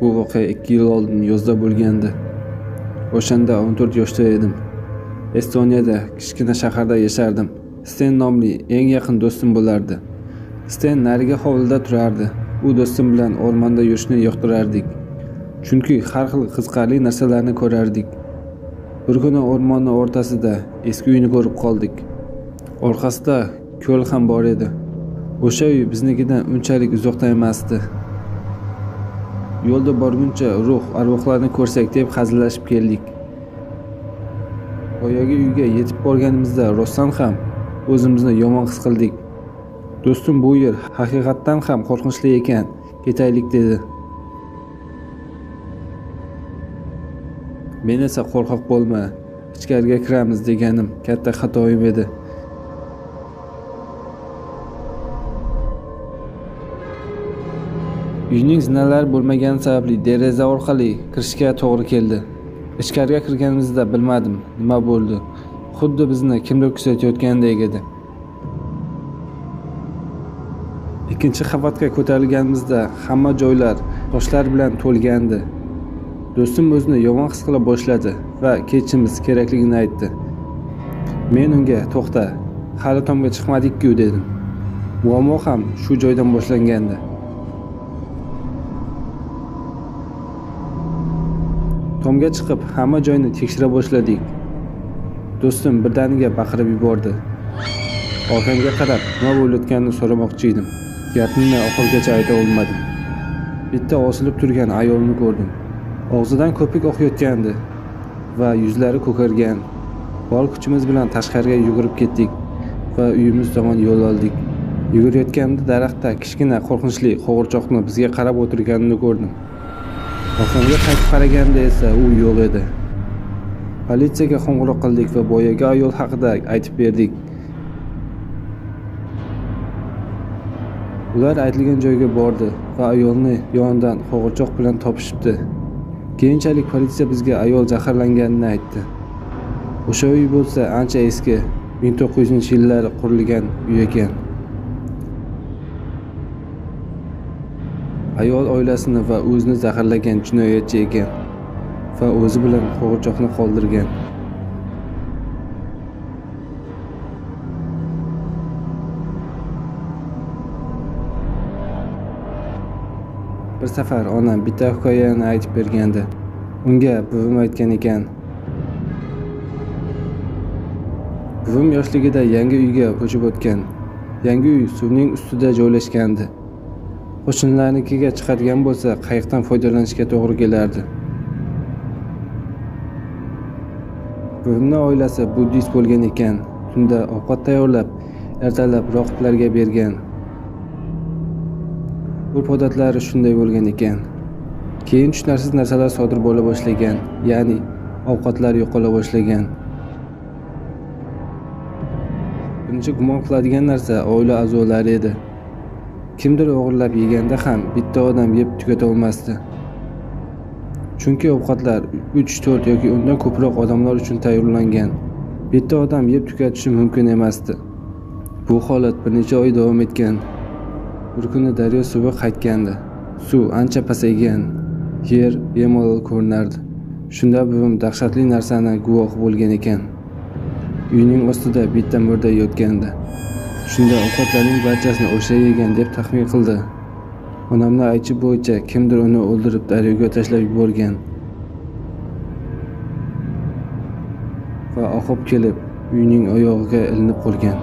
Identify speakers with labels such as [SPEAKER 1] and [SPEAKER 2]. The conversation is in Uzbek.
[SPEAKER 1] Bu voqea 2 yil oldin yozda bo'lgandi. O'shanda 14 yoshda edim. Estoniyada kichkina shaharda yashardim. Sten nomli eng yaqin do'stim bo'lardi. Sten nariga hovlida turardi. U do'stim bilan o'rmonda yurishni yoqtirardik. Chunki har xil qiziqarli narsalarni ko'rardik. Bir kuni o'rmonning o'rtasida eski uyni ko'rib qoldik. Orqasida ko'l ham bor edi. O'sha uy biznikidan unchalik uzoqda emasdi. Yo'lda borguncha arvohlarni ko'rsak deb hazillashib keldik. Boyagi uyga yetib borganimizda rostdan ham o'zimizni yomon his qildik. Do'stim bu yer haqiqatdan ham qo'rqinchli ekan, ketaylik dedi. Men esa qo'rqoq bo'lma, ichkariga kiramiz deganim katta xatoim edi. Uyning zinalari bo'lmagani sababli deraza orqali kirishga to'g'ri keldi. Ichkariga kirganimizda bilmadim nima bo'ldi. Xuddi bizni kimdir kuzatayotgandek edi. Ikkinchi qavatga ko'tarilganimizda hamma joylar toshlar bilan to'lgandi. Do'stim o'zini yomon his qila boshladi va ketishimiz kerakligini aytdi. Men unga "To'xta, hali tomga chiqmadik-ku" dedim. Muammo ham shu joydan boshlangandi. Tomga chiqib hamma joyni tekshira boshladik. Do'stim birdaniga baqirib yubordi. Orqamga qarab nima bo'layotganini so'ramoqchi edim. Gapimni oxirigacha ayta olmadim. Bitta osilib turgan ayolni ko'rdim. Og'zidan ko'pik oqayotgandi va yuzlari ko'kargan. Bor kuchimiz bilan tashqariga yugurib ketdik va uyimiz tomon yo'l oldik. Yugurayotganda daraxtda kichkina qo'rqinchli qo'g'irchoqni bizga qarab o'tirganini ko'rdim. Orqamga qaytib qaraganda esa u yo'q edi. Politsiyaga qo'ng'iroq qildik va boyagi ayol haqida aytib berdik. Ular aytilgan joyga bordi va ayolni yonidan qo'g'irchoq bilan topishibdi. Keyinchalik politsiya bizga ayol zaharlanganini aytdi. O'sha uy bo'lsa ancha eski, 1900-yillar qurilgan uy ekan. Ayol oilasini va o'zini zaharlagan jinoyatchi ekan va o'zi bilan qo'g'irchoqni qoldirgan. Bir safar onam bitta hikoyani aytib bergandi. Unga buvim aytgan ekan. Buvim yoshligida yangi uyga ko'chib o'tgan. Yangi uy suvning ustida joylashgandi. Qo'shnilarnikiga chiqadigan bo'lsa, qayiqdan foydalanishga to'g'ri kelardi. Buvimning oilasi buddist bo'lgan ekan. Tunda ovqat tayyorlab, ertalab rohiblarga bergan. Urf-odatlari shunday bo'lgan ekan. Keyin tushunarsiz narsalar sodir bo'la boshlagan, ya'ni ovqatlar yo'qola boshlagan. Birinchi gumon qiladigan narsa oila a'zolari edi. Kimdir o'g'irlab yeganda ham bitta odam yeb tugata olmasdi. Chunki ovqatlar 3, 4 yoki undan ko'proq odamlar uchun tayyorlangan. Bitta odam yeb tugatishi mumkin emasdi. Bu holat bir necha oy davom etgan. Bir kuni daryo suvi qaytgandi. Suv ancha pasaygan. Yer bemalol ko'rinardi. Shunda buvim dahshatli narsani guvohi bo'lgan ekan. Uyning ostida bitta murda yotgandi. Shunda ovqatlarning barchasini o'sha yegan deb taxmin qildi. Onamning aytishi bo'yicha kimdir uni o'ldirib daryoga tashlab yuborgan. Va oqib kelib uyning oyog'iga ilinib qolgan.